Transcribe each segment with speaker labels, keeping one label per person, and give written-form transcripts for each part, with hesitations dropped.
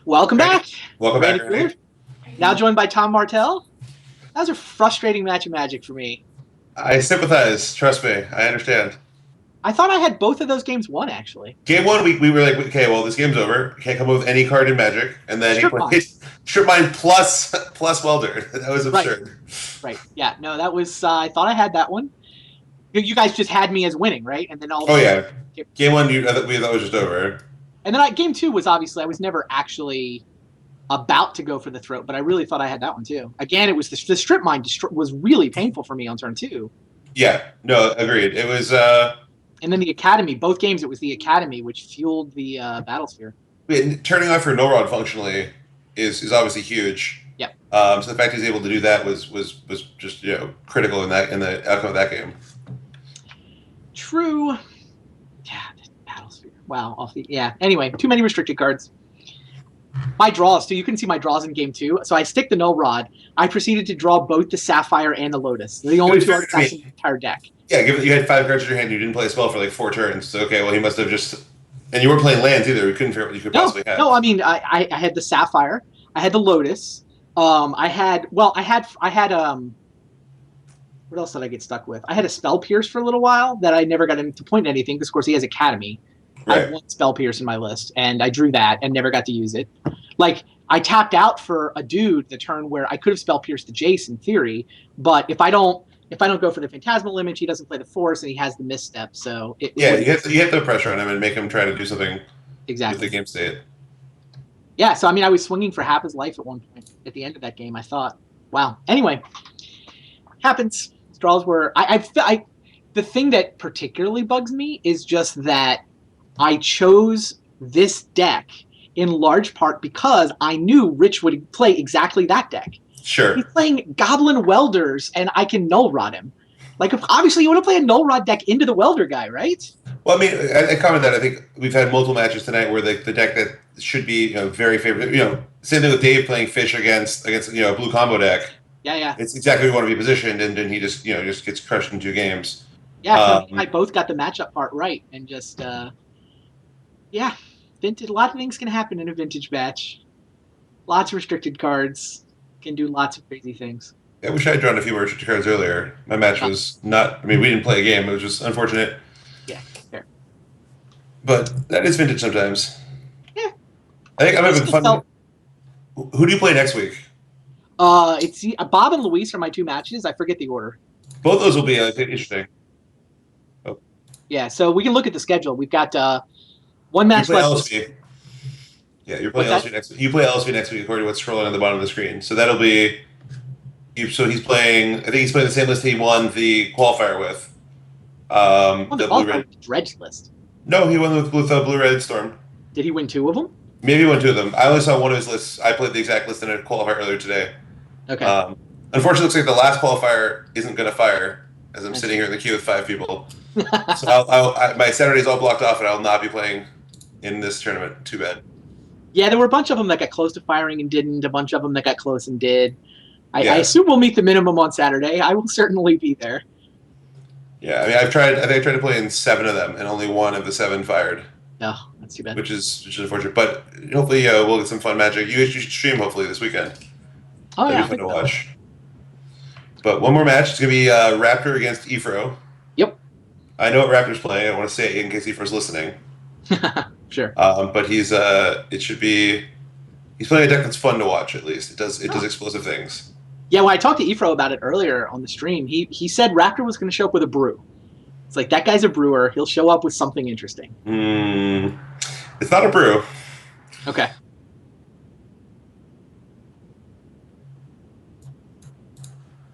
Speaker 1: Welcome back,
Speaker 2: Welcome back,
Speaker 1: Randy
Speaker 2: Ernie.
Speaker 1: Fielder. Now joined by Tom Martell. That was a frustrating match of Magic for me.
Speaker 2: I sympathize. Trust me, I understand.
Speaker 1: I thought I had both of those games won, actually.
Speaker 2: Game one, we were like, okay, well, this game's over. Can't come up with any card in Magic, and then he
Speaker 1: Strip mine.
Speaker 2: played Strip Mine plus Welder. That was
Speaker 1: Right,
Speaker 2: absurd.
Speaker 1: right. Yeah, no, that was, I thought I had that one. You guys just had me as winning, right? And then all of a
Speaker 2: Oh
Speaker 1: sudden,
Speaker 2: yeah, game one, we thought was just over.
Speaker 1: and then game two was obviously, I was never actually about to go for the throat, but I really thought I had that one too. Again, it was the strip mine was really painful for me on turn two.
Speaker 2: Yeah, no, agreed. It was.
Speaker 1: And then the Academy, both games, it was the Academy, which fueled the Battlesphere.
Speaker 2: Turning off your no rod functionally is obviously huge.
Speaker 1: Yep.
Speaker 2: So the fact he's able to do that was just critical in the outcome of that game.
Speaker 1: True. Yeah, Battlesphere. Wow. Yeah. Anyway, too many restricted cards. My draws too. You can see my draws in game two. So I stick the null rod. I proceeded to draw both the Sapphire and the Lotus. They're the only two artifacts in the entire deck.
Speaker 2: Yeah, given that you had 5 cards in your hand, you didn't play a spell for like 4 turns. So okay, well he must have just, and you weren't playing lands either. We couldn't figure out what you could possibly have.
Speaker 1: No. I mean, I had the Sapphire. I had the Lotus. I had what else did I get stuck with? I had a Spell Pierce for a little while that I never got him to point anything because, of course, he has Academy. Right. I had one Spell Pierce in my list, and I drew that and never got to use it. Like, I tapped out for a dude the turn where I could have Spell Pierced the Jace in theory, but if I don't go for the Phantasmal Image, he doesn't play the Force, and he has the misstep. So
Speaker 2: you hit the pressure on him and make him try to do something
Speaker 1: exactly
Speaker 2: with the game state.
Speaker 1: Yeah, so I mean, I was swinging for half his life at one point at the end of that game. I thought, wow. Anyway, happens. Draws were the thing that particularly bugs me is just that I chose this deck in large part because I knew Rich would play exactly that deck.
Speaker 2: Sure.
Speaker 1: He's playing Goblin Welders, and I can null rod him. Like, obviously, you want to play a null rod deck into the Welder guy, right?
Speaker 2: Well, I mean, I commented that I think we've had multiple matches tonight where the deck that should be very favorite. Same thing with Dave playing Fish against a blue combo deck.
Speaker 1: Yeah.
Speaker 2: It's exactly where we want to be positioned, and then he just gets crushed in 2 games.
Speaker 1: Yeah, I both got the matchup part right, and just vintage. A lot of things can happen in a vintage match. Lots of restricted cards can do lots of crazy things.
Speaker 2: I wish I had drawn a few more restricted cards earlier. My match was not. I mean, we didn't play a game. It was just unfortunate.
Speaker 1: Yeah, fair.
Speaker 2: But that is vintage sometimes.
Speaker 1: Yeah.
Speaker 2: I think I'm having fun. Who do you play next week?
Speaker 1: It's Bob and Luis are my 2 matches. I forget the order.
Speaker 2: Both those will be interesting.
Speaker 1: Oh. Yeah, so we can look at the schedule. We've got one match left.
Speaker 2: Yeah, you're playing LSV next week. You play LSV next week according to what's scrolling on the bottom of the screen. So that'll be. So he's playing. I think he's playing the same list he won the qualifier with.
Speaker 1: The blue-red Dredge list.
Speaker 2: No, he won with blue-red Storm.
Speaker 1: Did he win 2 of them?
Speaker 2: Maybe he won 2 of them. I only saw one of his lists. I played the exact list in a qualifier earlier today.
Speaker 1: Okay.
Speaker 2: Unfortunately, it looks like the last qualifier isn't going to fire as I'm sitting here in the queue with 5 people. So my Saturday's all blocked off, and I'll not be playing in this tournament. Too bad.
Speaker 1: Yeah, there were a bunch of them that got close to firing and didn't. A bunch of them that got close and did. I assume we'll meet the minimum on Saturday. I will certainly be there.
Speaker 2: Yeah, I mean, I think I tried to play in 7 of them, and only 1 of the 7 fired.
Speaker 1: No, that's too bad.
Speaker 2: Which is unfortunate, but hopefully we'll get some fun Magic. You should stream hopefully this weekend.
Speaker 1: Oh,
Speaker 2: that'd be fun to watch. But one more match. It's gonna be Raptor against Efro.
Speaker 1: Yep.
Speaker 2: I know what Raptor's playing. I want to say it in case Efro's listening.
Speaker 1: Sure.
Speaker 2: But he's playing a deck that's fun to watch. At least it does explosive things.
Speaker 1: Yeah, when I talked to Efro about it earlier on the stream, he said Raptor was going to show up with a brew. It's like, that guy's a brewer. He'll show up with something interesting.
Speaker 2: It's not a brew.
Speaker 1: Okay.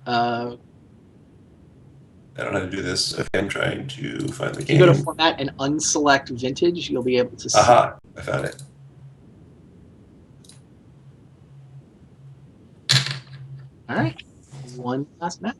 Speaker 2: I don't know how to do this. Okay, I'm trying to find the game.
Speaker 1: You go to format and unselect vintage, you'll be able to see.
Speaker 2: Aha, I found it.
Speaker 1: All right. One last match.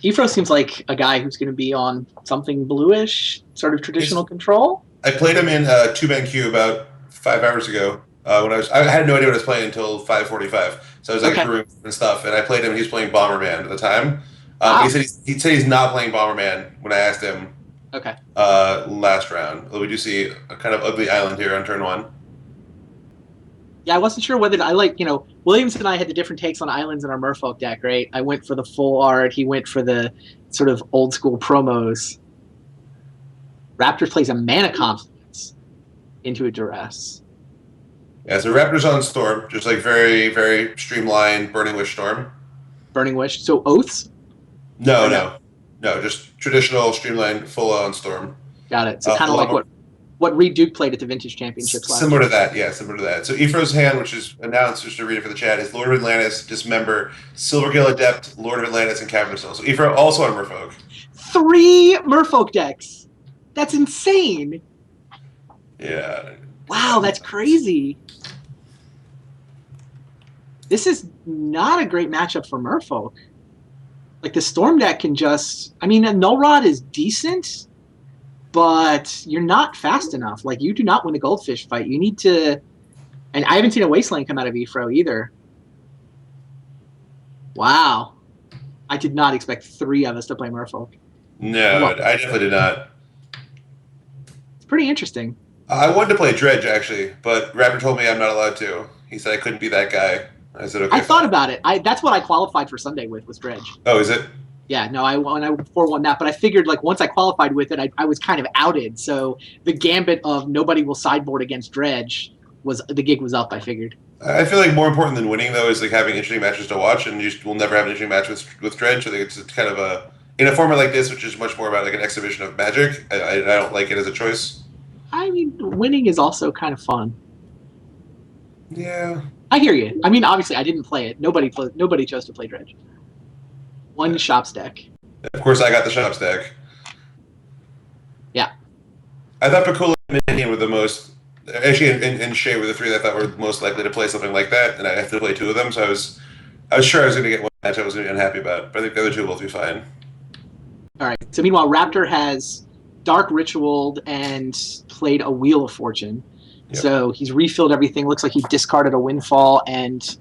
Speaker 1: Efro seems like a guy who's going to be on something bluish, sort of traditional control.
Speaker 2: I played him in 2-man queue about 5 hours ago. I had no idea what I was playing until 5:45. So I was like
Speaker 1: Okay.
Speaker 2: accruing and stuff, and I played him. He was playing Bomberman at the time.
Speaker 1: Wow.
Speaker 2: He said he's not playing Bomberman when I asked him.
Speaker 1: Okay.
Speaker 2: Last round. Although we do see a kind of ugly island here on turn 1.
Speaker 1: Yeah, I wasn't sure whether Williams and I had the different takes on islands in our Merfolk deck, right? I went for the full art. He went for the sort of old school promos. Raptor plays a mana confluence into a duress.
Speaker 2: Yeah, so Raptors on Storm, just like very, very streamlined Burning Wish Storm.
Speaker 1: Burning Wish. So Oaths?
Speaker 2: No, just traditional streamlined full on Storm.
Speaker 1: Got it. So kind of like what Reed Duke played at the Vintage Championships last
Speaker 2: similar
Speaker 1: year.
Speaker 2: to that, yeah, similar to that. So Ephro's hand, which is announced, just to read it for the chat, is Lord of Atlantis, Dismember, Silvergill Adept, Lord of Atlantis, and Cavern of Souls. So Ephro also on Merfolk.
Speaker 1: 3 Merfolk decks. That's insane.
Speaker 2: Yeah.
Speaker 1: Wow, that's crazy. This is not a great matchup for Merfolk. Like the Storm deck can just, a Null Rod is decent, but you're not fast enough. Like you do not win the Goldfish fight. You need to, and I haven't seen a Wasteland come out of Ephro either. Wow. I did not expect 3 of us to play Merfolk.
Speaker 2: No, I definitely did not.
Speaker 1: It's pretty interesting.
Speaker 2: I wanted to play Dredge, actually, but Raptor told me I'm not allowed to. He said I couldn't be that guy. I said, okay.
Speaker 1: I thought about it. That's what I qualified for Sunday with, was Dredge.
Speaker 2: Oh, is it?
Speaker 1: Yeah, no, I 4-1 that, but I figured like once I qualified with it, I was kind of outed. So the gambit of nobody will sideboard against Dredge the gig was up, I figured.
Speaker 2: I feel like more important than winning, though, is like having interesting matches to watch, and you will never have an interesting match with Dredge. I think it's kind of in a format like this, which is much more about like an exhibition of Magic. I don't like it as a choice.
Speaker 1: Winning is also kind of fun.
Speaker 2: Yeah.
Speaker 1: I hear you. Obviously, I didn't play it. Nobody chose to play Dredge. One Shops deck.
Speaker 2: Of course, I got the Shops deck.
Speaker 1: Yeah.
Speaker 2: I thought Pakula and Minion were the most... Actually, and Shea were the 3 that I thought were most likely to play something like that, and I have to play 2 of them, so I was sure I was going to get one match I was going to be unhappy about, but I think the other 2 will both be fine.
Speaker 1: All right. So meanwhile, Raptor has Dark Ritualed and played a Wheel of Fortune. Yep. So he's refilled everything. Looks like he discarded a Windfall and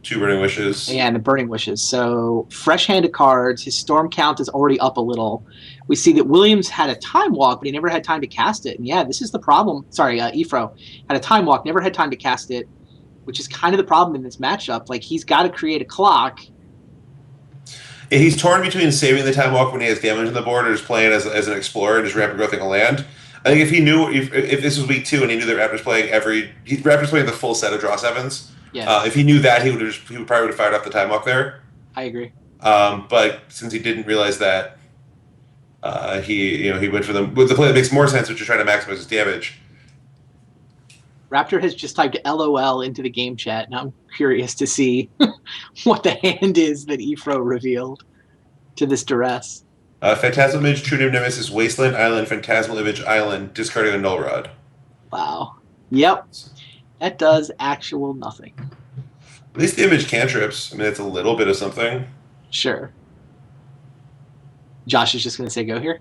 Speaker 2: 2 Burning Wishes.
Speaker 1: Yeah, and the Burning Wishes. So fresh hand of cards. His Storm count is already up a little. We see that Williams had a Time Walk, but he never had time to cast it. And yeah, this is the problem. Sorry, Ephro had a Time Walk, never had time to cast it, which is kind of the problem in this matchup. Like, he's got to create a clock.
Speaker 2: Yeah, he's torn between saving the Time Walk when he has damage on the board or just playing as an Explorer and just rapid growthing a land. I think if he knew, if this was week 2 and he knew that Raptor's playing Raptor's playing the full set of draw 7s,
Speaker 1: yeah.
Speaker 2: If he knew that, he probably would have fired off the Time Walk there.
Speaker 1: I agree.
Speaker 2: But since he didn't realize that, he went for the play that makes more sense, which is trying to maximize his damage.
Speaker 1: Raptor has just typed LOL into the game chat, and I'm curious to see what the hand is that Ephro revealed to this duress.
Speaker 2: Phantasmal Image, True Name Nemesis, Wasteland Island, Phantasmal Image Island, discarding a Null Rod.
Speaker 1: Wow. Yep. That does actual nothing.
Speaker 2: At least the image cantrips. It's a little bit of something.
Speaker 1: Sure. Josh is just going to say go here?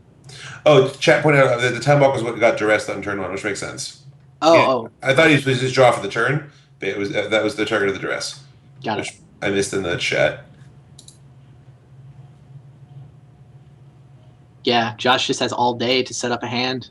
Speaker 2: Oh, chat pointed out that the Time Walk was what got duressed on turn 1, which makes sense.
Speaker 1: Oh.
Speaker 2: I thought he was his draw for the turn, but it was that was the target of the duress.
Speaker 1: Got it.
Speaker 2: Which I missed in the chat.
Speaker 1: Yeah, Josh just has all day to set up a hand.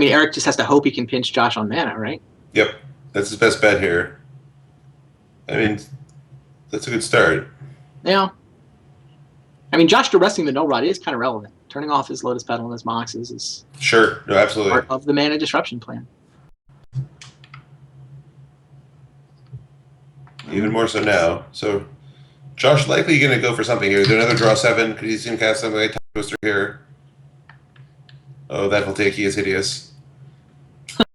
Speaker 1: Eric just has to hope he can pinch Josh on mana, right?
Speaker 2: Yep. That's his best bet here. That's a good start.
Speaker 1: Yeah. Josh duressing the Null Rod is kind of relevant. Turning off his Lotus Petal and his Moxes is
Speaker 2: sure. No, absolutely.
Speaker 1: part of the mana disruption plan.
Speaker 2: Even more so now. So Josh likely going to go for something here. Is there another draw 7? Could he see him cast something like Time Twister here? Oh, that Voltaic is hideous.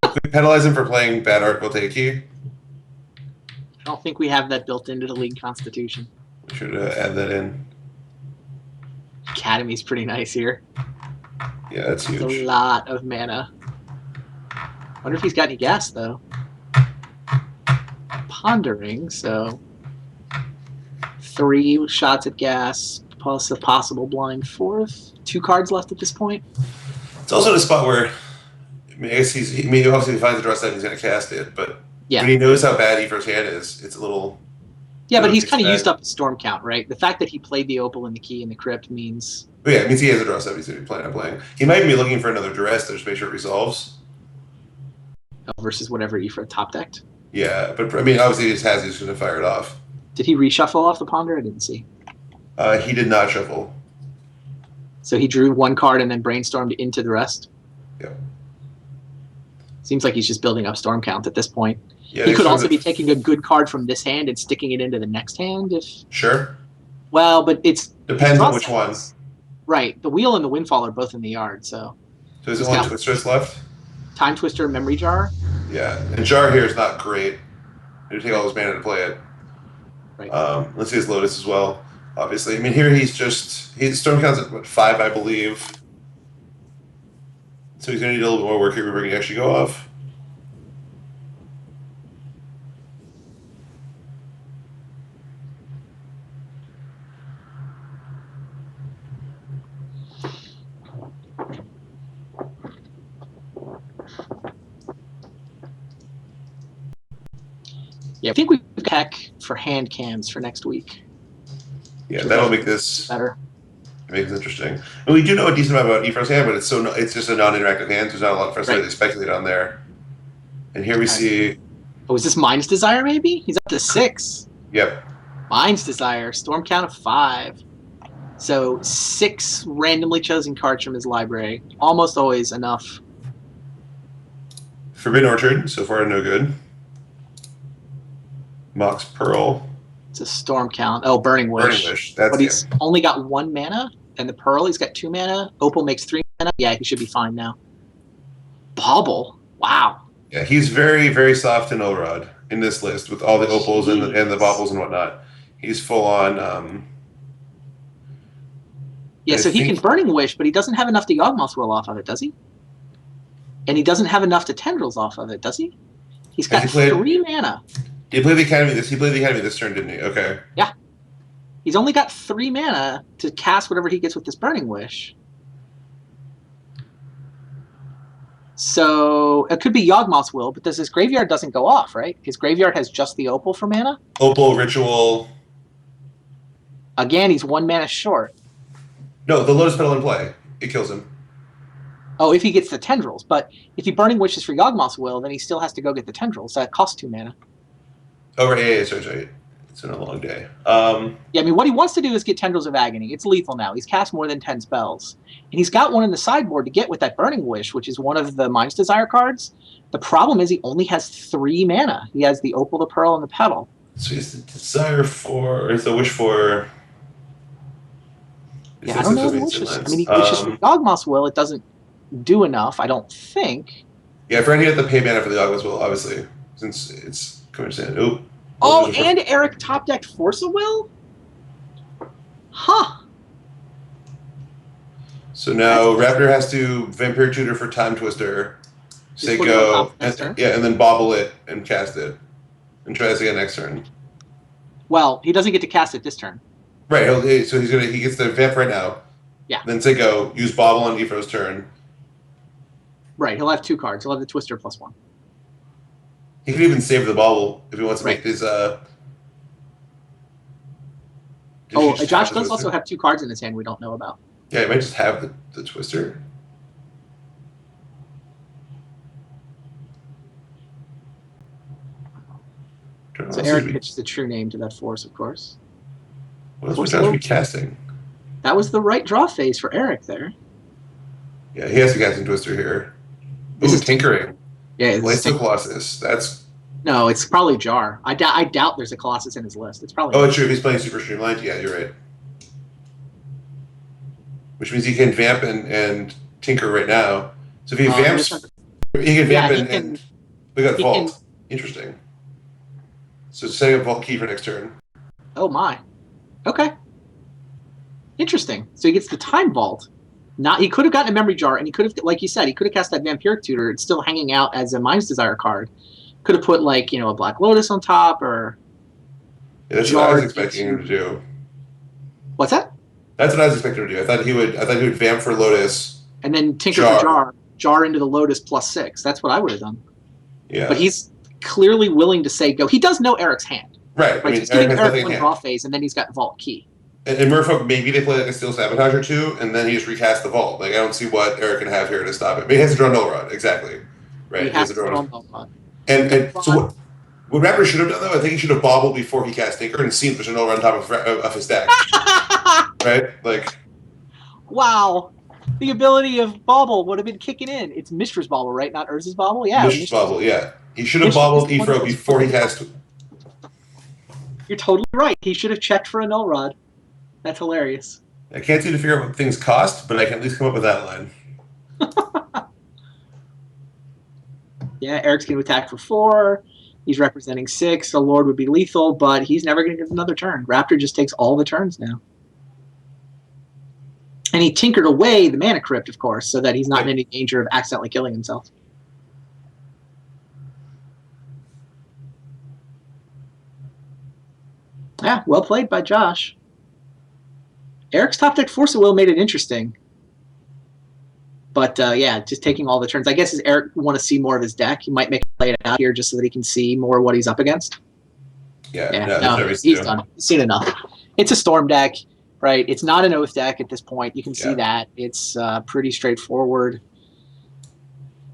Speaker 2: Could we penalize him for playing bad art Voltaic?
Speaker 1: I don't think we have that built into the league constitution.
Speaker 2: We should add that in.
Speaker 1: Academy's pretty nice here.
Speaker 2: Yeah, that's
Speaker 1: It's
Speaker 2: huge.
Speaker 1: a lot of mana. Wonder if he's got any gas, though. Pondering, so 3 shots at gas, plus a possible blind 4th. 2 cards left at this point.
Speaker 2: It's also in a spot where, I mean, I guess obviously he finds the draw set, he's going to cast it, but
Speaker 1: Yeah.
Speaker 2: when he knows how bad Ephraim's hand is, it's a little.
Speaker 1: Yeah, but he's kind of used up the storm count, right? The fact that he played the Opal and the Key and the Crypt means.
Speaker 2: But yeah, it means he has a draw set. He's going to be planning on playing. He might be looking for another duress to just make sure it resolves.
Speaker 1: Versus whatever Ephraim top decked.
Speaker 2: Yeah, but I mean, obviously he just has. He's going to fire it off.
Speaker 1: Did he reshuffle off the Ponder? I didn't see.
Speaker 2: He did not shuffle.
Speaker 1: So he drew 1 card and then brainstormed into the rest.
Speaker 2: Yep.
Speaker 1: Seems like he's just building up storm count at this point.
Speaker 2: Yeah,
Speaker 1: he could also be taking a good card from this hand and sticking it into the next hand if.
Speaker 2: Sure.
Speaker 1: Well, but it's
Speaker 2: depends on which one.
Speaker 1: Right, the Wheel and the Windfall are both in the yard, so.
Speaker 2: So there's only Twisters left.
Speaker 1: Time Twister, Memory Jar.
Speaker 2: Yeah, and Jar here is not great. You take all his mana to play it.
Speaker 1: Right.
Speaker 2: Let's see his Lotus as well. Obviously, I mean here his storm count's at 5, I believe. So he's gonna need a little bit more work here before he can actually go off.
Speaker 1: Yeah, I think we've got heck for hand cams for next week.
Speaker 2: Yeah, that'll make this
Speaker 1: better.
Speaker 2: Make this interesting. And we do know a decent amount about Ephraim's hand, but it's just a non-interactive hand. So there's not a lot for us to speculate on there. And here we see.
Speaker 1: Oh, is this Mind's Desire? Maybe he's up to 6.
Speaker 2: Yep.
Speaker 1: Mind's Desire, storm count of 5. So 6 randomly chosen cards from his library. Almost always enough.
Speaker 2: Forbidden Orchard, so far no good. Mox Pearl.
Speaker 1: It's a storm count. Oh, Burning Wish.
Speaker 2: Burning Wish. That's
Speaker 1: but he's only got 1 mana, and the Pearl he's got 2 mana. Opal makes 3 mana. Yeah, he should be fine now. Bauble. Wow.
Speaker 2: Yeah, he's very, very soft in Elrod in this list with all the Opals and the Baubles and whatnot. He's full on.
Speaker 1: Yeah, so he can Burning Wish, but he doesn't have enough to Yawgmoth's Will off of it, does he? And he doesn't have enough to Tendrils off of it, does he? He's got 3 mana.
Speaker 2: Did he play the Academy this? He played the Academy this turn, didn't he? Okay.
Speaker 1: Yeah. He's only got 3 mana to cast whatever he gets with this Burning Wish. So it could be Yawgmoth's Will, but his graveyard doesn't go off, right? His graveyard has just the Opal for mana.
Speaker 2: Opal, Ritual.
Speaker 1: Again, he's 1 mana short.
Speaker 2: No, the Lotus Petal in play. It kills him.
Speaker 1: Oh, if he gets the Tendrils. But if he Burning Wishes for Yawgmoth's Will, then he still has to go get the Tendrils. That costs 2 mana.
Speaker 2: Oh, right. Yeah, sorry. It's been a long day.
Speaker 1: Yeah, I mean, what he wants to do is get Tendrils of Agony. It's lethal now. He's cast more than 10 spells. And he's got one in the sideboard to get with that Burning Wish, which is one of the Mind's Desire cards. The problem is he only has 3 mana. He has the Opal, the Pearl, and the Petal.
Speaker 2: So he's the desire for, or the wish for...
Speaker 1: Yeah, I don't know the wishes. I mean, he wishes for Yawgmoth's Will. It doesn't do enough, I don't think.
Speaker 2: Yeah, for any of the pay mana for the Yawgmoth's Will, obviously, since it's coming to
Speaker 1: and Eric top decked Force of Will? Huh.
Speaker 2: So now Raptor has to Vampire Tutor for Time Twister, say go, and then bobble it and cast it, and try this again next turn.
Speaker 1: Well, he doesn't get to cast it this turn.
Speaker 2: Right, so he gets the Vamp right now.
Speaker 1: Yeah.
Speaker 2: Then say go, use bobble on Ephraim's turn.
Speaker 1: Right, he'll have 2 cards. He'll have the Twister +1.
Speaker 2: He can even save the bobble if he wants to make his.
Speaker 1: Josh does also have 2 cards in his hand we don't know about.
Speaker 2: Yeah, he might just have the Twister.
Speaker 1: So Eric pitched the true name to that Force, of course.
Speaker 2: What else would Josh be casting?
Speaker 1: That was the right draw phase for Eric there.
Speaker 2: Yeah, he has to cast in Twister here. This is Tinkering.
Speaker 1: Yeah,
Speaker 2: Blades of Colossus. That's
Speaker 1: no, it's probably Jar. I doubt there's a Colossus in his list. It's probably.
Speaker 2: Oh, it's true. If he's playing Super Streamlined, yeah, you're right. Which means he can vamp and tinker right now. So if he vamps, he can vamp and we got Vault. Interesting. So setting up Vault Key for next turn.
Speaker 1: Oh my. Okay. Interesting. So he gets the Time Vault. He could have gotten a Memory Jar, and he could have, like you said, he could have cast that Vampiric Tutor. It's still hanging out as a Mind's Desire card. Could have put like a Black Lotus on top, or
Speaker 2: that's what I was expecting him to do.
Speaker 1: What's that?
Speaker 2: That's what I was expecting him to do. I thought he would Vamp for Lotus,
Speaker 1: and then Tinker for Jar into the Lotus +6. That's what I would have done.
Speaker 2: Yeah.
Speaker 1: But he's clearly willing to say go. He does know Eric's hand.
Speaker 2: Right.
Speaker 1: He's giving Eric one draw phase, and then he's got Vault Key.
Speaker 2: And Merfolk, maybe they play like a Steel Sabotage or two, and then he just recast the Vault. Like, I don't see what Eric can have here to stop it. But he has to draw Null Rod, exactly. Right.
Speaker 1: He has to draw Null Rod.
Speaker 2: And so what Raptor should have done, though, I think he should have bobbled before he cast Tinker and seen if there's a Null Rod on top of his deck. Right? Like.
Speaker 1: Wow. The ability of Bauble would have been kicking in. It's Mistress Bauble, right? Not Urza's Bauble? Yeah.
Speaker 2: Mistress Bauble, yeah. He should have bobbled Ephro before he cast.
Speaker 1: You're totally right. He should have checked for a Null Rod. That's hilarious.
Speaker 2: I can't seem to figure out what things cost, but I can at least come up with that line.
Speaker 1: Yeah, Eric's going to attack for 4. He's representing 6. The Lord would be lethal, but he's never going to get another turn. Raptor just takes all the turns now. And he tinkered away the Mana Crypt, of course, so that he's not in any danger of accidentally killing himself. Yeah, well played by Josh. Eric's top deck Force of Will made it interesting. But, yeah, just taking all the turns. I guess Eric want to see more of his deck. He might make a play it out here just so that he can see more of what he's up against.
Speaker 2: Yeah,
Speaker 1: he's done. He's seen enough. It's a Storm deck, right? It's not an Oath deck at this point. You can see that. It's pretty straightforward.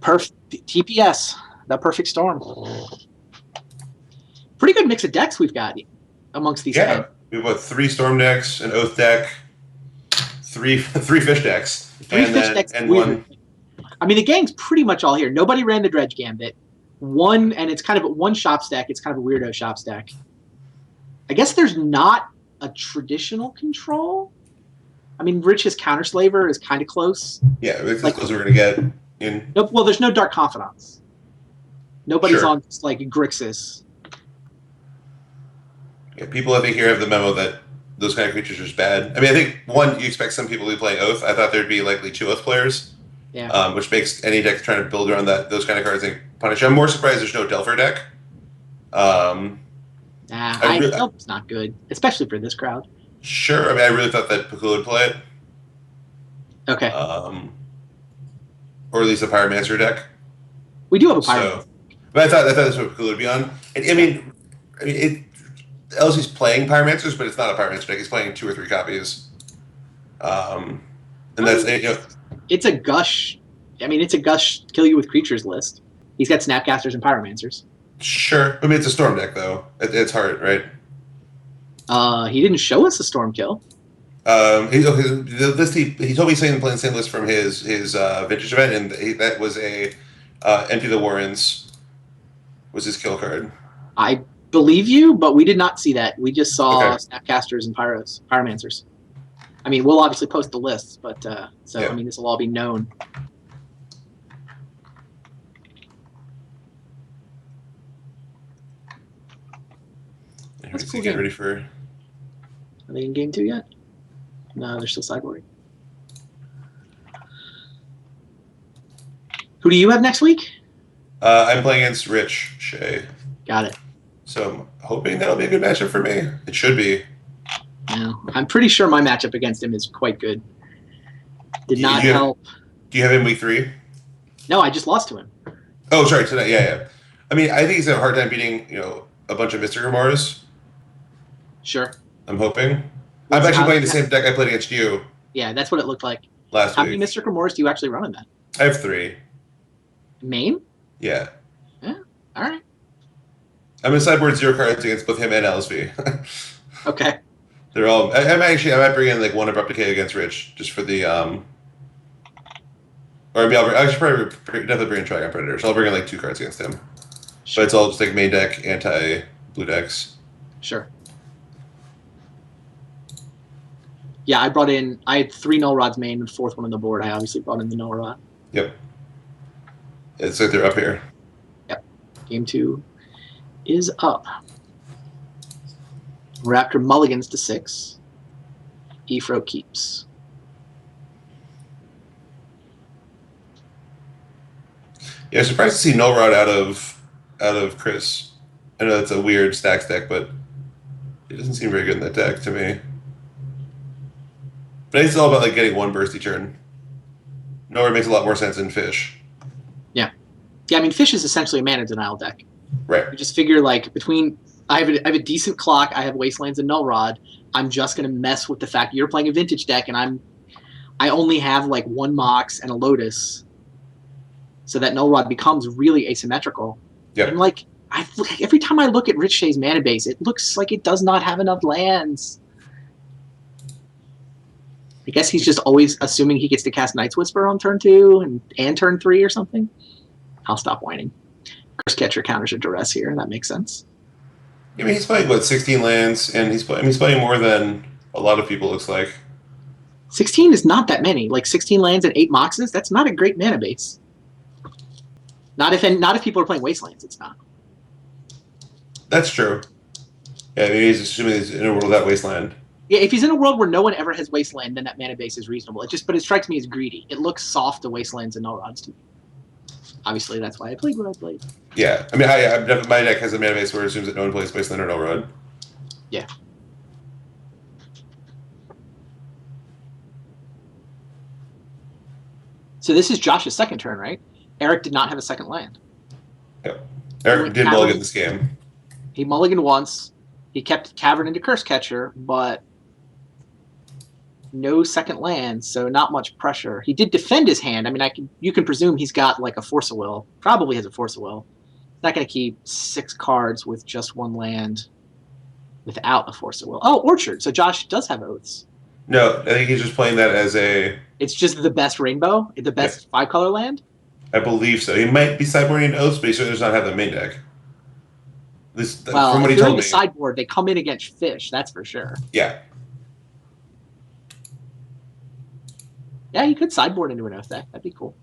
Speaker 1: TPS, the perfect Storm. Pretty good mix of decks we've got amongst these guys.
Speaker 2: We have 3 Storm decks, an Oath deck, 3 Fish decks. And one.
Speaker 1: I mean, the gang's pretty much all here. Nobody ran the Dredge Gambit. And it's kind of one Shops deck. It's kind of a weirdo Shops deck. I guess there's not a traditional control. I mean, Rich's Counterslaver is kind of close.
Speaker 2: Yeah, it's as close as we're going to get.
Speaker 1: Nope. Well, there's no Dark Confidants. Nobody's on just like Grixis.
Speaker 2: Yeah, people I think here have the memo that those kind of creatures are just bad. I mean, I think, one, you expect some people to be playing Oath. I thought there'd be likely 2 Oath players.
Speaker 1: Yeah.
Speaker 2: Which makes any deck trying to build around those kind of cards, I think, punish. I'm more surprised there's no Delver deck.
Speaker 1: Delver's not good, especially for this crowd.
Speaker 2: Sure. I mean, I really thought that Pakula would play it.
Speaker 1: Okay.
Speaker 2: Or at least a Pyromancer deck.
Speaker 1: We do have a Pyromancer.
Speaker 2: But I thought that's what Pakula would be on. And, I mean, LC's playing Pyromancers, but it's not a Pyromancer deck. He's playing 2 or 3 copies. And that's
Speaker 1: it's a Gush. I mean, it's a Gush kill you with creatures list. He's got Snapcasters and Pyromancers.
Speaker 2: Sure. I mean, it's a Storm deck, though. It's hard, right?
Speaker 1: He didn't show us a Storm kill.
Speaker 2: He told me he's playing the same list from his Vintage event, and that was a Empty the Warrens was his kill card.
Speaker 1: I believe you, but we did not see that. We just saw Snapcasters and Pyromancers. I mean, we'll obviously post the lists, but I mean, this will all be known.
Speaker 2: That's cool. Get ready for.
Speaker 1: Are they in game 2 yet? No, they're still sideboarding. Who do you have next week?
Speaker 2: I'm playing against Rich Shea.
Speaker 1: Got it.
Speaker 2: So I'm hoping that'll be a good matchup for me. It should be.
Speaker 1: Yeah, I'm pretty sure my matchup against him is quite good. Did not help.
Speaker 2: Do you have him week 3?
Speaker 1: No, I just lost to him.
Speaker 2: Oh, sorry, tonight. Yeah. I mean, I think he's had a hard time beating, a bunch of Mystic Grimoires.
Speaker 1: Sure.
Speaker 2: I'm hoping. I'm actually playing the same deck I played against you.
Speaker 1: Yeah, that's what it looked like.
Speaker 2: Last week.
Speaker 1: How many Mystic Grimoires do you actually run in that?
Speaker 2: I have 3.
Speaker 1: Main?
Speaker 2: Yeah.
Speaker 1: Yeah. All right.
Speaker 2: I'm in sideboard 0 cards against both him and LSV.
Speaker 1: Okay.
Speaker 2: They're all. I might bring in like 1 Abrupt Decay against Rich just for the. Or I should probably definitely bring in Trigon Predator. So I'll bring in like 2 cards against him. Sure. But it's all just like main deck, anti-blue decks.
Speaker 1: Sure. Yeah, I had 3 Null Rods main and 4th one on the board. I obviously brought in the Null Rod.
Speaker 2: Yep. It's like they're up here.
Speaker 1: Yep. Game 2 is up. Raptor mulligans to 6. Efro keeps.
Speaker 2: Yeah, surprised to see No Rod out of Chris. I know that's a weird stacks deck, but it doesn't seem very good in that deck to me. But it's all about like getting one bursty turn. No Rod makes a lot more sense in Fish.
Speaker 1: Yeah. I mean, Fish is essentially a mana denial deck.
Speaker 2: Right.
Speaker 1: You just figure like between I have a decent clock, I have Wastelands and Null Rod. I'm just gonna mess with the fact you're playing a vintage deck, and I only have like one Mox and a Lotus, so that Null Rod becomes really asymmetrical.
Speaker 2: Yep.
Speaker 1: And like every time I look at Rich Shay's mana base, it looks like it does not have enough lands. I guess he's just always assuming he gets to cast Night's Whisper on turn 2 and turn 3 or something. I'll stop whining. Curse Catcher counters a Duress here. That makes sense.
Speaker 2: I mean, he's playing, what, 16 lands, and he's playing more than a lot of people, looks like.
Speaker 1: 16 is not that many. Like 16 lands and 8 Moxes, that's not a great mana base. Not if people are playing Wastelands, it's not.
Speaker 2: That's true. Yeah, I mean, he's assuming he's in a world without Wasteland.
Speaker 1: Yeah, if he's in a world where no one ever has Wasteland, then that mana base is reasonable. But it strikes me as greedy. It looks soft to Wastelands and Null Rods to me. Obviously, that's why I played what I played.
Speaker 2: Yeah, I mean, my deck has a mana base where it assumes that no one plays Wasteland or Null Rod.
Speaker 1: Yeah. So this is Josh's second turn, right? Eric did not have a second land.
Speaker 2: Yep. Eric did mulligan this game.
Speaker 1: He mulliganed once. He kept Cavern into Curse Catcher, but no second land, so not much pressure. He did defend his hand. I mean, you can presume he's got like a Force of Will. Probably has a Force of Will. He's not going to keep 6 cards with just 1 land without a Force of Will. Oh, Orchard. So Josh does have Oaths.
Speaker 2: No, I think he's just playing that as a...
Speaker 1: It's just the best rainbow? The best 5-color land?
Speaker 2: I believe so. He might be sideboarding Oaths, but he certainly does not have the main deck.
Speaker 1: Well,
Speaker 2: from what
Speaker 1: if
Speaker 2: he
Speaker 1: they're
Speaker 2: told
Speaker 1: in the
Speaker 2: me.
Speaker 1: sideboard, they come in against Fish, that's for sure.
Speaker 2: Yeah.
Speaker 1: Yeah, you could sideboard into an Oath deck. That'd be cool.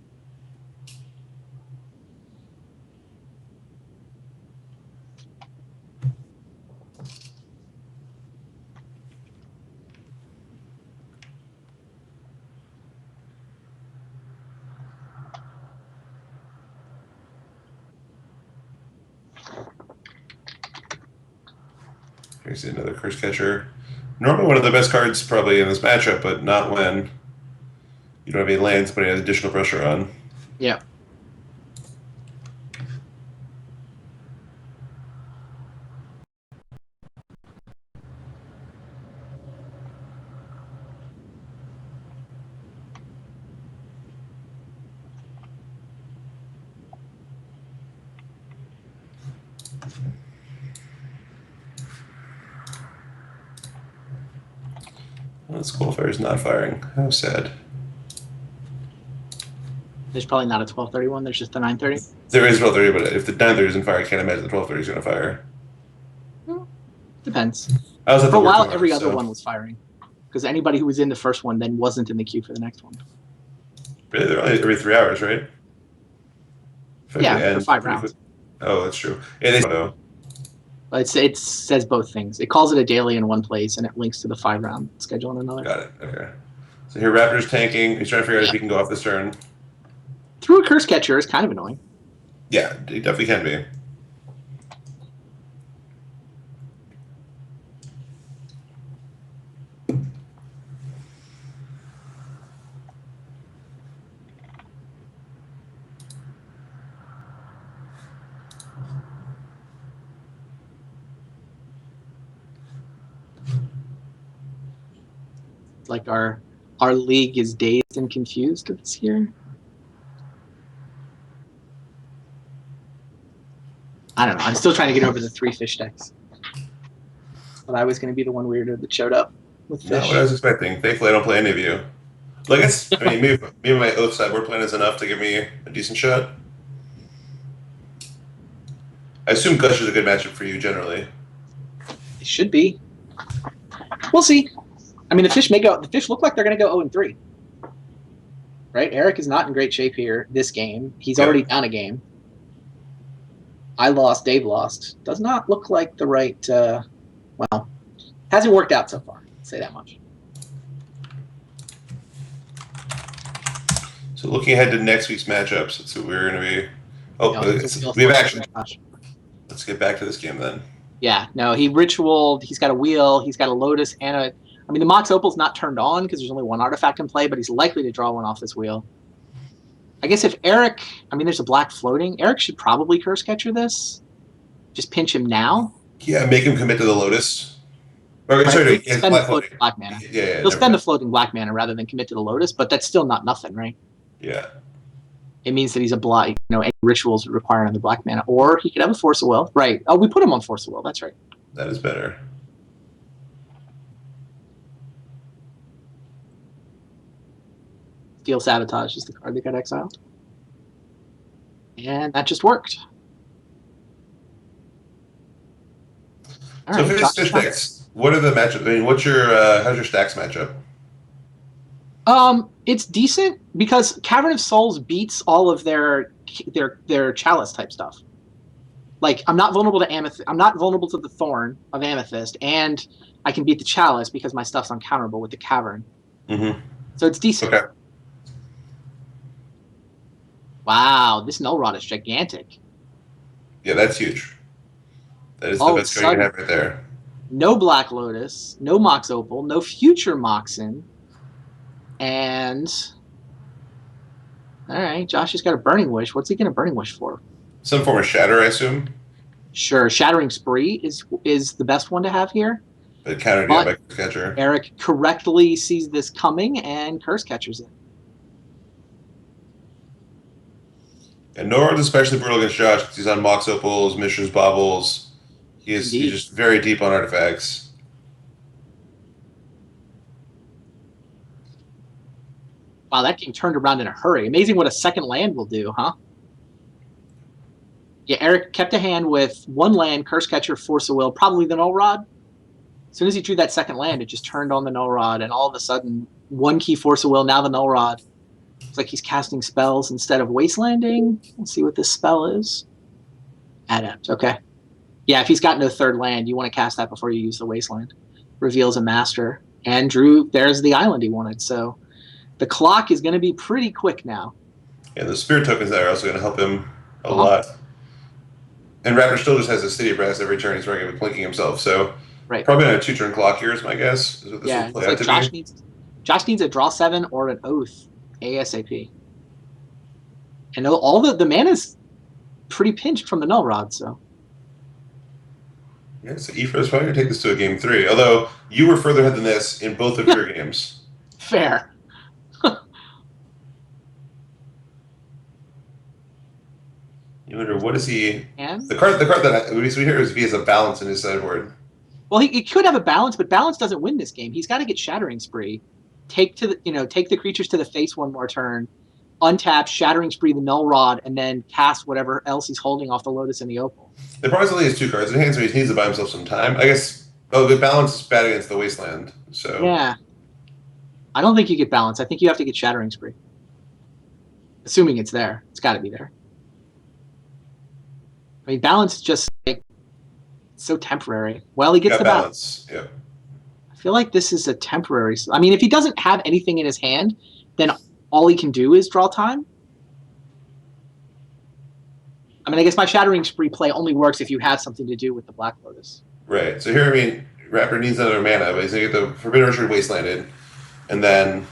Speaker 2: Here's another Curse Catcher. Normally one of the best cards probably in this matchup, but not when you don't have any lands, but you have additional pressure on.
Speaker 1: Yeah.
Speaker 2: Well, this qualifier is not firing. How sad.
Speaker 1: There's probably not a 1231. There's just a 930.
Speaker 2: There is 1230, but if the 930 isn't fire, I can't imagine the 1230 is going to fire.
Speaker 1: Depends.
Speaker 2: I was at
Speaker 1: For
Speaker 2: the
Speaker 1: a while,
Speaker 2: work tomorrow,
Speaker 1: every other
Speaker 2: so-
Speaker 1: one was firing. Because anybody who was in the first one then wasn't in the queue for the next one.
Speaker 2: Really? They're only every 3 hours, right?
Speaker 1: Yeah, for 5 rounds.
Speaker 2: Oh, that's true. Yeah, they know.
Speaker 1: But it says both things. It calls it a daily in one place, and it links to the 5-round schedule in another.
Speaker 2: Got it. Okay. So here, Raptor's tanking. He's trying to figure out if he can go off this turn.
Speaker 1: Through a Curse Catcher is kind of annoying.
Speaker 2: Yeah, he definitely can be.
Speaker 1: Like our league is dazed and confused this year. I don't know. I'm still trying to get over the 3 Fish decks. But I was going to be the one weirdo that showed up with Fish.
Speaker 2: Not what I was expecting. Thankfully, I don't play any of you. Well, I guess, I mean, maybe my Oath sideboard plan is enough to give me a decent shot. I assume Gush is a good matchup for you generally.
Speaker 1: It should be. We'll see. I mean, the Fish look like they're going to go 0-3. Right? Eric is not in great shape here this game. He's already down a game. I lost. Dave lost. Does not look like the right. Well, hasn't worked out so far. I'll say that much.
Speaker 2: So looking ahead to next week's matchups, let's see what we're going to be. Oh,
Speaker 1: No,
Speaker 2: we have action. Let's get back to this game then.
Speaker 1: Yeah, no, he ritualed. He's got a wheel. He's got a lotus and a. I mean, the Mox Opal's not turned on because there's only one artifact in play, but he's likely to draw one off this wheel. I guess if Eric, I mean, there's a black floating. Eric should probably Curse Catcher this. Just pinch him now.
Speaker 2: Yeah, make him commit to the lotus. Or,
Speaker 1: Right?
Speaker 2: sorry,
Speaker 1: He'll spend the floating black mana.
Speaker 2: Yeah,
Speaker 1: he'll spend the floating black mana rather than commit to the lotus, but that's still not nothing, right?
Speaker 2: Yeah.
Speaker 1: It means that he's a blight. Any rituals require on the black mana, or he could have a Force of Will. Right? Oh, we put him on Force of Will. That's right.
Speaker 2: That is better.
Speaker 1: Steel Sabotage is the card that got exiled. And that just worked.
Speaker 2: All so right, for this stacks, what are the matchups? I mean, what's your how's your stacks matchup?
Speaker 1: It's decent because Cavern of Souls beats all of their chalice type stuff. Like, I'm not vulnerable to Amethyst. I'm not vulnerable to the Thorn of Amethyst, and I can beat the Chalice because my stuff's uncounterable with the Cavern.
Speaker 2: Mm-hmm.
Speaker 1: So it's decent.
Speaker 2: Okay.
Speaker 1: Wow, this Null Rod is gigantic.
Speaker 2: Yeah, that's huge. That is the best card you have right there.
Speaker 1: No Black Lotus, no Mox Opal, no future Moxen, and all right, Josh has got a Burning Wish. What's he going to Burning Wish for?
Speaker 2: Some form of Shatter, I assume.
Speaker 1: Sure, Shattering Spree is the best one to have here.
Speaker 2: But countered by Curse Catcher.
Speaker 1: Eric correctly sees this coming and Curse Catchers it.
Speaker 2: And Norod's especially brutal against Josh because he's on Mox Opals, Mishra's Baubles. He's just very deep on artifacts.
Speaker 1: Wow, that game turned around in a hurry. Amazing what a second land will do, huh? Yeah, Eric kept a hand with one land, Curse Catcher, Force of Will, probably the Null Rod. As soon as he drew that second land, it just turned on the Null Rod, and all of a sudden, one key Force of Will, now the Null Rod. It's like he's casting spells instead of Wastelanding. Let's see what this spell is. Adept, okay. Yeah, if he's got no third land, you want to cast that before you use the Wasteland. Reveals a Master. And drew, there's the island he wanted. So the clock is going to be pretty quick now.
Speaker 2: Yeah, the Spirit tokens that are also going to help him a lot. And Raptor still just has a City of Brass every turn. He's going to be clinking himself. So probably on a 2-turn clock here is my guess. Is what this will play out to be.
Speaker 1: Josh needs a draw 7 or an Oath ASAP. And all the mana's pretty pinched from the Null Rod, so.
Speaker 2: Yeah, so Ephra's probably going to take this to a game 3. Although you were further ahead than this in both of your games.
Speaker 1: Fair.
Speaker 2: You wonder what is he? And? The card that would be sweet here is if he has a balance in his sideboard.
Speaker 1: Well, he could have a balance, but balance doesn't win this game. He's got to get Shattering Spree. Take the creatures to the face one more turn, untap, Shattering Spree the Null Rod, and then cast whatever else he's holding off the Lotus and the Opal.
Speaker 2: The probably only has 2 cards in hand, so he needs to buy himself some time. I guess. Oh, the balance is bad against the Wasteland. So
Speaker 1: yeah, I don't think you get balance. I think you have to get Shattering Spree. Assuming it's there, it's got to be there. I mean, balance is just like so temporary. Well, he gets the balance.
Speaker 2: Yeah.
Speaker 1: I feel like this is a temporary. I mean, if he doesn't have anything in his hand, then all he can do is draw time. I mean, I guess my Shattering Spree play only works if you have something to do with the Black Lotus.
Speaker 2: Right. So here, I mean, Raptor needs another mana, but he's going to get the Forbidden Orchard Wastelanded, and then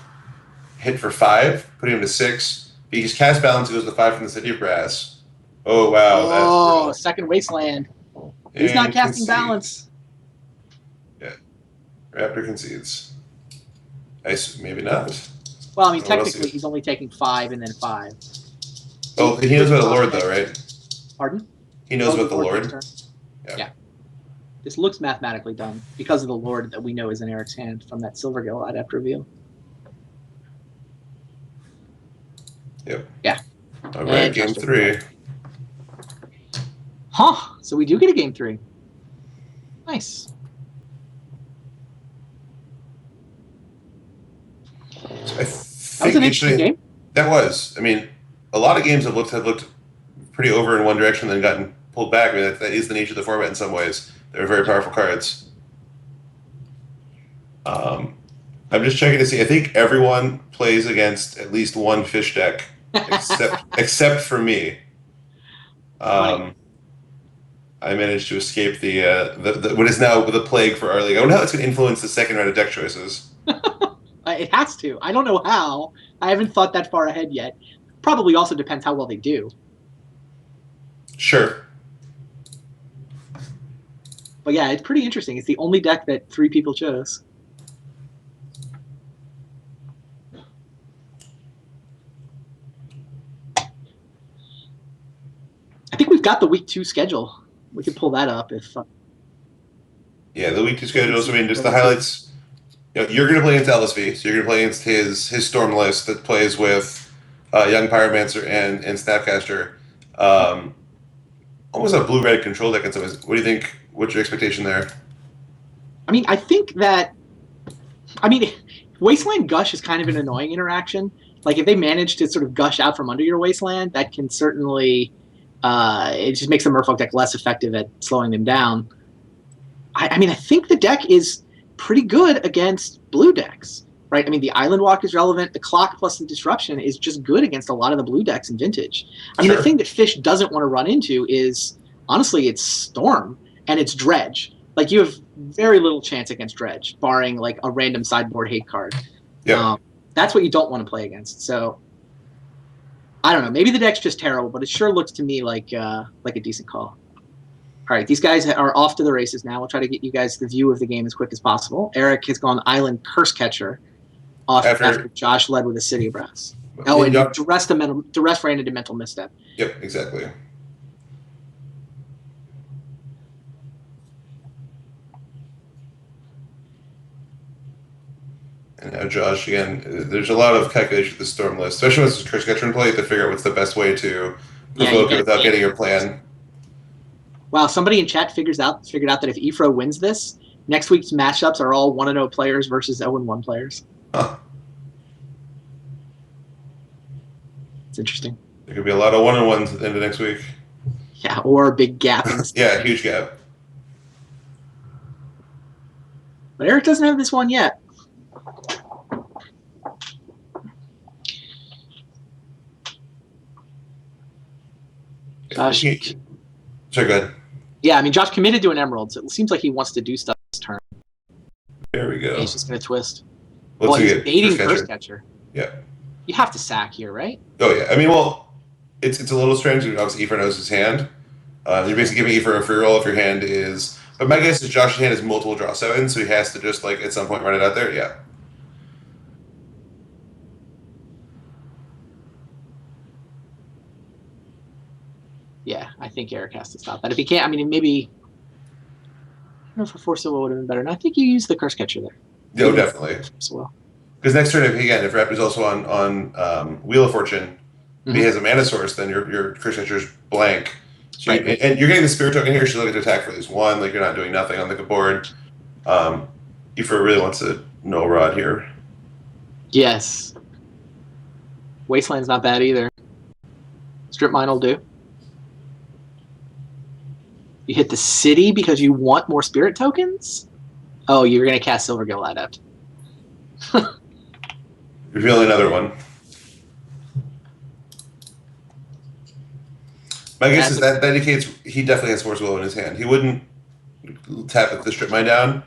Speaker 2: hit for 5, putting him to 6. He just casts balance, he goes to 5 from the City of Brass. Oh, wow.
Speaker 1: Oh,
Speaker 2: that's
Speaker 1: second Wasteland. He's not casting balance.
Speaker 2: Yeah. Raptor concedes. Maybe not.
Speaker 1: Well, I mean, technically, he's only taking 5 and then 5.
Speaker 2: Oh, he knows about the Lord, though, right?
Speaker 1: Pardon?
Speaker 2: He knows about the Lord?
Speaker 1: Yeah. This looks mathematically done because of the Lord that we know is in Eric's hand from that Silvergill Adept reveal.
Speaker 2: Yep.
Speaker 1: Yeah.
Speaker 2: All right, game 3.
Speaker 1: Huh. So we do get a game 3. Nice.
Speaker 2: So
Speaker 1: that was an interesting game.
Speaker 2: That was. I mean, a lot of games have looked pretty over in one direction and then gotten pulled back. I mean, that is the nature of the format in some ways. They're very powerful cards. I'm just checking to see. I think everyone plays against at least one fish deck, except for me.
Speaker 1: Funny.
Speaker 2: I managed to escape the what is now the plague for our league. I wonder how it's going to influence the second round of deck choices.
Speaker 1: It has to. I don't know how. I haven't thought that far ahead yet. Probably also depends how well they do.
Speaker 2: Sure.
Speaker 1: But yeah, it's pretty interesting. It's the only deck that 3 people chose. I think we've got the week 2 schedule. We could pull that up if.
Speaker 2: Yeah, the week 2 schedules. I mean, just the highlights. You're going to play against LSV, so you're going to play against his Storm list that plays with Young Pyromancer and Snapcaster. Almost a blue-red control deck in some ways. What do you think? What's your expectation there?
Speaker 1: I mean, I think that. I mean, Wasteland Gush is kind of an annoying interaction. Like, if they manage to sort of gush out from under your Wasteland, that can certainly. It just makes the Merfolk deck less effective at slowing them down. I mean, I think the deck is pretty good against blue decks, right? I mean, the Island Walk is relevant. The Clock plus the Disruption is just good against a lot of the blue decks in Vintage. I mean, the thing that Fish doesn't want to run into is, honestly, it's Storm and it's Dredge. Like, you have very little chance against Dredge, barring, like, a random sideboard hate card.
Speaker 2: Yeah.
Speaker 1: That's what you don't want to play against. So, I don't know. Maybe the deck's just terrible, but it sure looks to me like a decent call. All right, these guys are off to the races now. We'll try to get you guys the view of the game as quick as possible. Eric has gone Island Curse Catcher off after Josh led with a City of Brass. Oh, and Duress ran into Mental Misstep.
Speaker 2: Yep, exactly. And now Josh, again, there's a lot of calculation with the Storm list, especially when it's a Curse Catcher in play, to figure out what's the best way to provoke it without getting your plan.
Speaker 1: Wow, somebody in chat figured out that if Ifro wins this, next week's matchups are all 1-0 players versus 0-1 players.
Speaker 2: Huh.
Speaker 1: It's interesting.
Speaker 2: There could be a lot of 1-on-1s at the end of next week.
Speaker 1: Yeah, or a big gap.
Speaker 2: Yeah, huge gap.
Speaker 1: But Eric doesn't have this one yet. Gosh.
Speaker 2: Sorry, go ahead.
Speaker 1: Yeah, I mean, Josh committed to an Emerald, so it seems like he wants to do stuff this turn.
Speaker 2: There we go.
Speaker 1: He's just going to twist.
Speaker 2: Well,
Speaker 1: he's baiting Curse Catcher.
Speaker 2: Yeah.
Speaker 1: You have to sack here, right?
Speaker 2: Oh, yeah. I mean, well, it's a little strange. Obviously, Aoife knows his hand. You're basically giving Aoife a free roll if your hand is... But my guess is Josh's hand is multiple draw 7, so he has to just, like, at some point run it out there. Yeah.
Speaker 1: Yeah, I think Eric has to stop that. If he can't, I mean, maybe... I don't know if a Force of Will would have been better. No, I think you use the Curse Catcher there.
Speaker 2: Oh, definitely. Because next turn, if Raptor's also on Wheel of Fortune, if he has a mana source, then your Curse Catcher's blank. So and you're getting the Spirit token here, so you're looking to attack for at least 1. Like, you're not doing nothing on the board. Aoife really wants a no rod here.
Speaker 1: Yes. Wasteland's not bad either. Strip Mine will do. You hit the city because you want more Spirit tokens? Oh, you're going to cast Silvergill Adept.
Speaker 2: Reveal another one. My guess is that indicates he definitely has Force Will in his hand. He wouldn't tap the Strip Mine down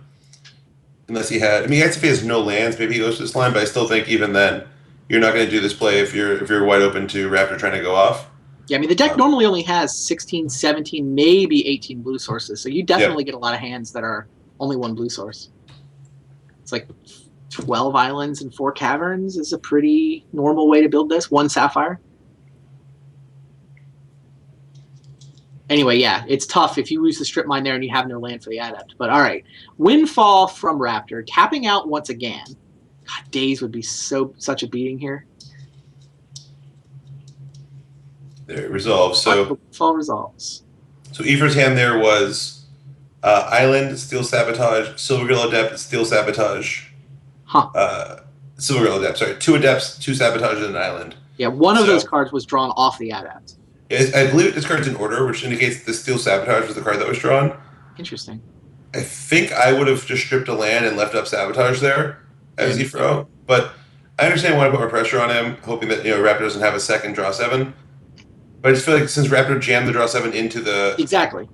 Speaker 2: unless he had... I mean, I guess if he has no lands, maybe he goes to this line, but I still think even then, you're not going to do this play if you're wide open to Raptor trying to go off.
Speaker 1: Yeah, I mean, the deck normally only has 16, 17, maybe 18 blue sources, so you definitely get a lot of hands that are only 1 blue source. It's like 12 islands and 4 caverns is a pretty normal way to build this. 1 sapphire. Anyway, yeah, it's tough if you use the Strip Mine there and you have no land for the Adept. But all right, Windfall from Raptor, tapping out once again. God, Days would be such a beating here.
Speaker 2: There it resolves. So
Speaker 1: Windfall resolves.
Speaker 2: So Aoife's hand there was Island, Steel Sabotage, Silvergill Adept, Steel Sabotage. Silvergill Adept, sorry. 2 Adepts, 2 Sabotage, and an Island.
Speaker 1: Yeah, one of those cards was drawn off the Adept.
Speaker 2: I believe this card's in order, which indicates the Steel Sabotage was the card that was drawn.
Speaker 1: Interesting.
Speaker 2: I think I would have just stripped a land and left up Sabotage there. as Ifro, but I understand why I put more pressure on him, hoping that Raptor doesn't have a second draw 7. But I just feel like since Raptor jammed the draw 7 into the
Speaker 1: Exactly.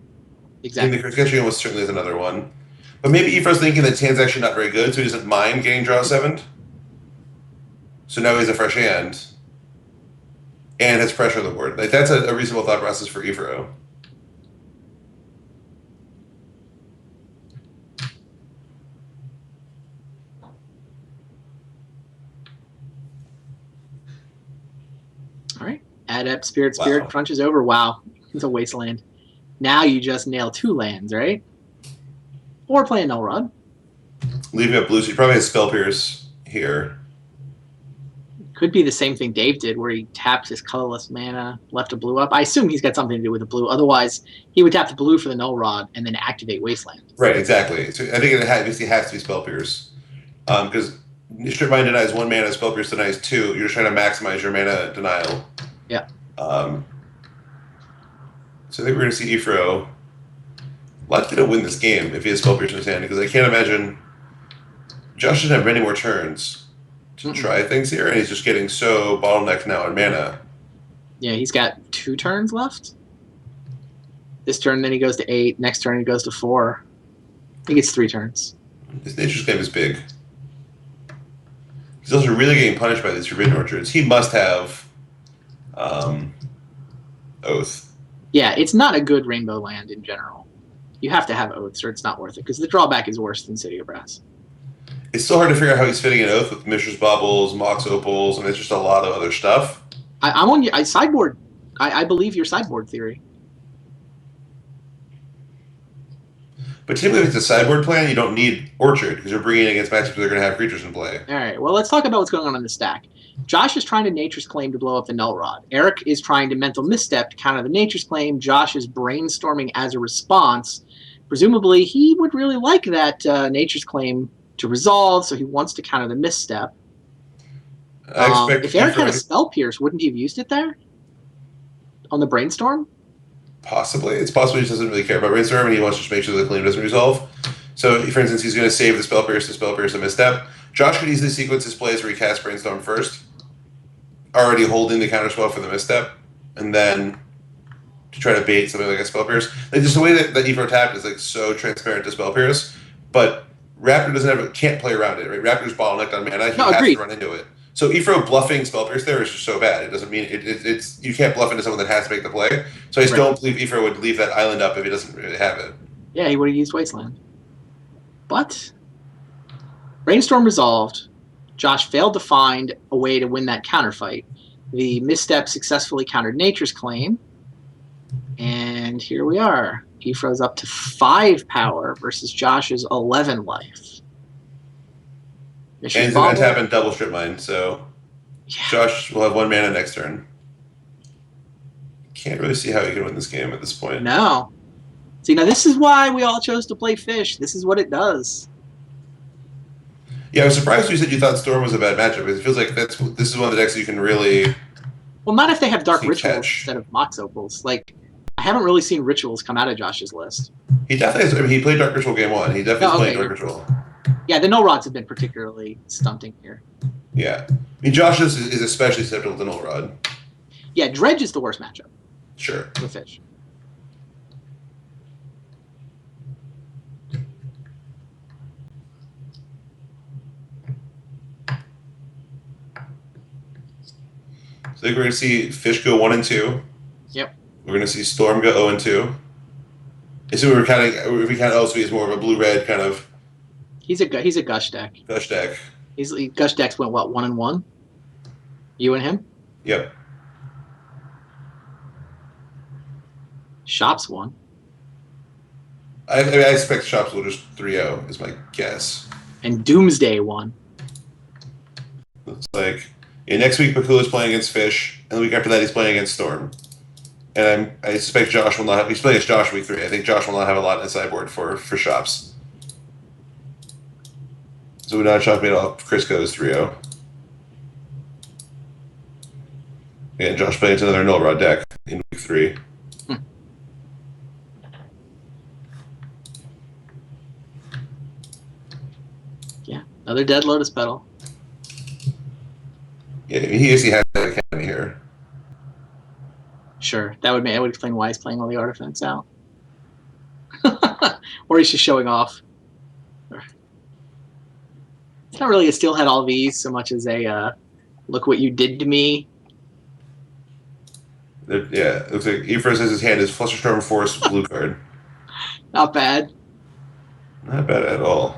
Speaker 2: in the Kirkeshian was certainly is another one. But maybe Ifro's thinking that his hand's actually not very good, so he doesn't mind getting draw 7. So now he has a fresh hand. And has pressure on the board. Like that's a reasonable thought process for Ifro.
Speaker 1: All right. Adept, Spirit,
Speaker 2: Wow.
Speaker 1: crunches over. Wow. It's a wasteland. Now you just nail 2 lands, right? Or play a Null Rod.
Speaker 2: Leaving up blue, so he probably has Spell Pierce here.
Speaker 1: Could be the same thing Dave did, where he tapped his colorless mana, left a blue up. I assume he's got something to do with the blue. Otherwise, he would tap the blue for the Null Rod and then activate Wasteland.
Speaker 2: Right, exactly. So I think it basically has to be Spell Pierce. Because Strip Mine denies 1 mana, Spell Pierce denies 2. You're just trying to maximize your mana denial.
Speaker 1: Yeah.
Speaker 2: So I think we're going to see Ifro likely to win this game if he has Spell Pierce in his hand, because I can't imagine Josh doesn't have many more turns to try things here, and he's just getting so bottlenecked now in mana.
Speaker 1: Yeah, he's got 2 turns left. This turn, then he goes to 8. Next turn, he goes to 4. He gets 3 turns.
Speaker 2: His Nature's Claim is big. He's also really getting punished by these Forbidden Orchards. He must have Oath.
Speaker 1: Yeah, it's not a good rainbow land in general. You have to have Oaths or it's not worth it, because the drawback is worse than City of Brass.
Speaker 2: It's still hard to figure out how he's fitting an Oath with Mishra's Baubles, Mox Opals, and it's just a lot of other stuff.
Speaker 1: I'm on your sideboard. I believe your sideboard theory.
Speaker 2: But typically, if it's a sideboard plan, you don't need Orchard because you're bringing it against matchups where they're going to have creatures in play.
Speaker 1: All right, well, let's talk about what's going on in the stack. Josh is trying to Nature's Claim to blow up the Null Rod. Eric is trying to Mental Misstep to counter the Nature's Claim. Josh is brainstorming as a response. Presumably, he would really like that Nature's Claim to resolve, so he wants to counter the Misstep. If Eric had a Spell Pierce, wouldn't he have used it there? On the Brainstorm?
Speaker 2: Possibly. It's possible he just doesn't really care about Brainstorm and he wants to just make sure the claim doesn't resolve. So, for instance, he's going to save the Spell Pierce to Misstep. Josh could easily sequence his plays where he casts Brainstorm first, already holding the counterspell for the Misstep, and then to try to bait something like a Spell Pierce. Like, just the way that Ifro tapped is like so transparent to Spell Pierce, but Raptor can't play around it, right? Raptor's bottlenecked on mana, he has to run into it. So Ifro bluffing Spell Pierce there is just so bad. It doesn't mean it's you can't bluff into someone that has to make the play. So I just don't believe Ifro would leave that island up if he doesn't really have it.
Speaker 1: Yeah, he would have used Wasteland. But Brainstorm resolved. Josh failed to find a way to win that counterfight. The Misstep successfully countered Nature's Claim. And here we are. Ifro's up to 5 power versus Josh's 11 life.
Speaker 2: And he's going to tap in double Strip Mine, so Josh will have 1 mana next turn. Can't really see how he can win this game at this point.
Speaker 1: No. See, now this is why we all chose to play Fish. This is what it does.
Speaker 2: Yeah, I was surprised you said you thought Storm was a bad matchup. It feels like this is one of the decks you can really...
Speaker 1: Well, not if they have Dark Rituals instead of Mox Opals. Like, I haven't really seen Rituals come out of Josh's list.
Speaker 2: He definitely has. I mean, he played Dark Ritual game 1. He definitely played Dark Ritual.
Speaker 1: Yeah, the Null Rods have been particularly stunting here.
Speaker 2: Yeah. I mean, Josh is especially susceptible to Null Rod.
Speaker 1: Yeah, Dredge is the worst matchup.
Speaker 2: Sure.
Speaker 1: With Fish.
Speaker 2: So I think we're going to see Fish go 1 and 2.
Speaker 1: Yep.
Speaker 2: We're going to see Storm go 0 and 2. So we kind of also is more of a blue-red kind of...
Speaker 1: He's a Gush deck.
Speaker 2: Gush deck.
Speaker 1: Gush decks went, what, 1 and 1? You and him?
Speaker 2: Yep.
Speaker 1: Shops won.
Speaker 2: I expect Shops will just 3-0 is my guess.
Speaker 1: And Doomsday won.
Speaker 2: Looks like next week Bakula's playing against Fish, and the week after that he's playing against Storm. And I suspect Josh will not have... He's playing against Josh week 3. I think Josh will not have a lot in the sideboard for Shops. So we not shock me at all. Chris goes 3-0. And Josh plays another Null Rod deck in week 3.
Speaker 1: Yeah. Another dead Lotus Petal.
Speaker 2: Yeah, he has that academy here.
Speaker 1: Sure, that would explain why he's playing all the artifacts out. Or he's just showing off. It's not really a steelhead all these so much as a look what you did to me.
Speaker 2: Yeah, it looks like Ephraim says his hand is Flusterstorm Force blue card.
Speaker 1: Not bad.
Speaker 2: Not bad at all.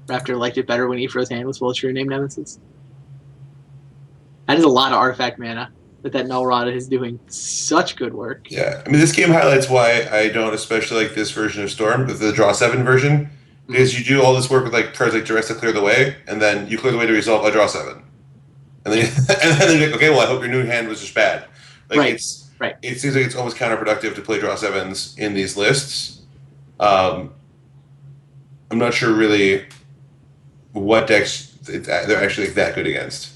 Speaker 1: Raptor liked it better when Ephraim's hand was full of True Name Nemesis. That is a lot of artifact mana that Null Rod is doing such good work.
Speaker 2: Yeah, I mean, this game highlights why I don't especially like this version of Storm, the draw 7 version, because you do all this work with like cards like Duress to clear the way, and then you clear the way to resolve by draw 7. And then, and then you're like, okay, well, I hope your new hand was just bad. Like,
Speaker 1: right.
Speaker 2: It seems like it's almost counterproductive to play draw 7s in these lists. I'm not sure really what decks they're actually that good against.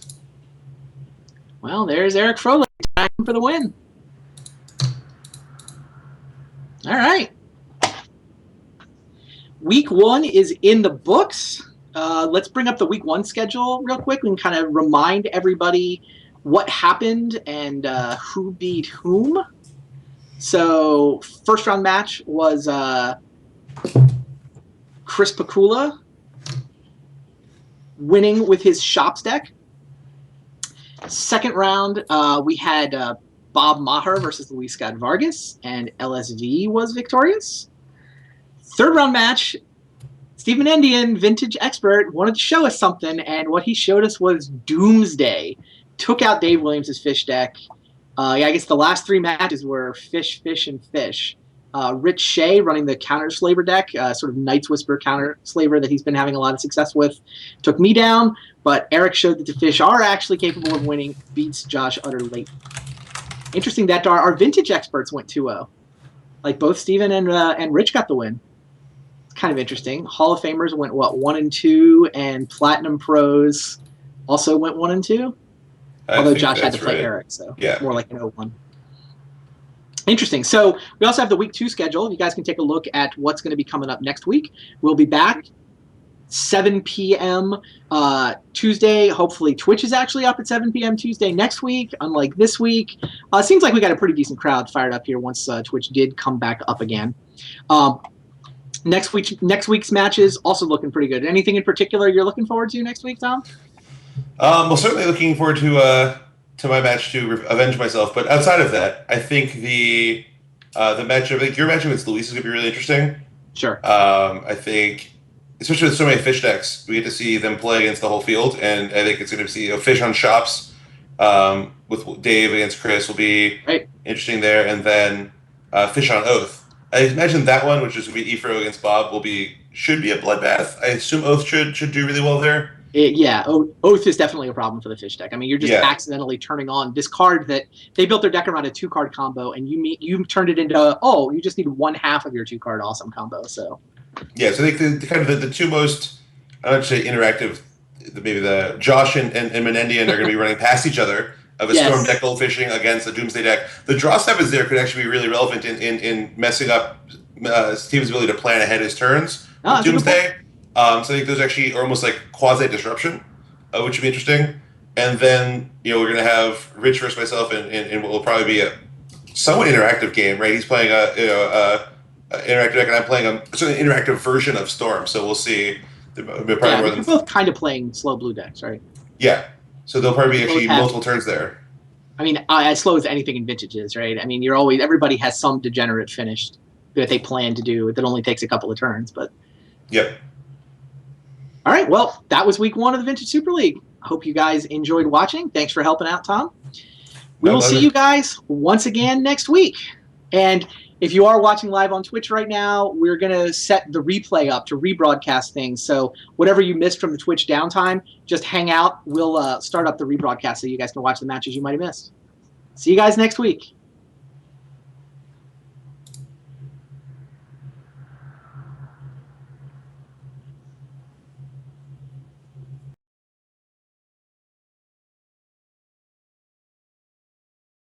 Speaker 1: Well, there's Eric Froehlich for the win. All right. Week 1 is in the books. Let's bring up the Week 1 schedule real quick and kind of remind everybody what happened and who beat whom. So, first round match was Chris Pakula winning with his Shops deck. Second round, we had Bob Maher versus Luis Scott Vargas, and LSV was victorious. Third round match, Steve Menendian, vintage expert, wanted to show us something, and what he showed us was Doomsday. Took out Dave Williams' Fish deck. I guess the last 3 matches were Fish, Fish, and Fish. Rich Shea running the Counter Slaver deck, sort of Knight's Whisper Counter Slaver that he's been having a lot of success with, took me down, but Eric showed that the Fish are actually capable of winning, beats Josh Utter-Leyton. Interesting that our vintage experts went 2-0. Like both Steven and Rich got the win. It's kind of interesting. Hall of Famers went, 1-2, and Platinum Pros also went 1-2. Although Josh had to play Eric, so
Speaker 2: yeah.
Speaker 1: More like an 0-1. Interesting. So we also have the Week 2 schedule. You guys can take a look at what's going to be coming up next week. We'll be back 7 p.m. Tuesday. Hopefully Twitch is actually up at 7 p.m. Tuesday next week, unlike this week. Seems like we got a pretty decent crowd fired up here once Twitch did come back up again. Next week's matches also looking pretty good. Anything in particular you're looking forward to next week, Tom?
Speaker 2: Well, certainly looking forward to my match to avenge myself. But outside of that, I think the matchup, like your matchup with Luis, is going to be really interesting.
Speaker 1: Sure.
Speaker 2: I think, especially with so many Fish decks, we get to see them play against the whole field, and I think it's going to see Fish on Shops with Dave against Chris will be interesting there, and then Fish on Oath. I imagine that one, which is going to be Ephro against Bob, should be a bloodbath. I assume Oath should do really well there.
Speaker 1: Oath is definitely a problem for the Fish deck. I mean, you're just accidentally turning on this card that they built their deck around a 2-card combo, and you turned it into you just need 1/2 of your 2-card awesome combo. So
Speaker 2: yeah, so I think the two most, I don't say interactive, maybe the Josh and Menendian are going to be running past each other of a Storm deck gold fishing against a Doomsday deck. The draw 7s there could actually be really relevant in messing up Steve's ability to plan ahead his turns with Doomsday. So I think those actually are almost like quasi-disruption, which would be interesting. And then, we're going to have Rich versus myself in what will probably be a somewhat interactive game, right? He's playing a interactive deck, and I'm playing an interactive version of Storm. So we'll see.
Speaker 1: We're both kind of playing slow blue decks, right?
Speaker 2: Yeah. So there'll probably be actually multiple turns there.
Speaker 1: I mean, as slow as anything in Vintage is, right? I mean, everybody has some degenerate finish that they plan to do that only takes a couple of turns, but...
Speaker 2: Yep.
Speaker 1: All right, well, that was Week 1 of the Vintage Super League. I hope you guys enjoyed watching. Thanks for helping out, Tom. We will see you guys once again next week. And if you are watching live on Twitch right now, we're going to set the replay up to rebroadcast things. So whatever you missed from the Twitch downtime, just hang out. We'll start up the rebroadcast so you guys can watch the matches you might have missed. See you guys next week.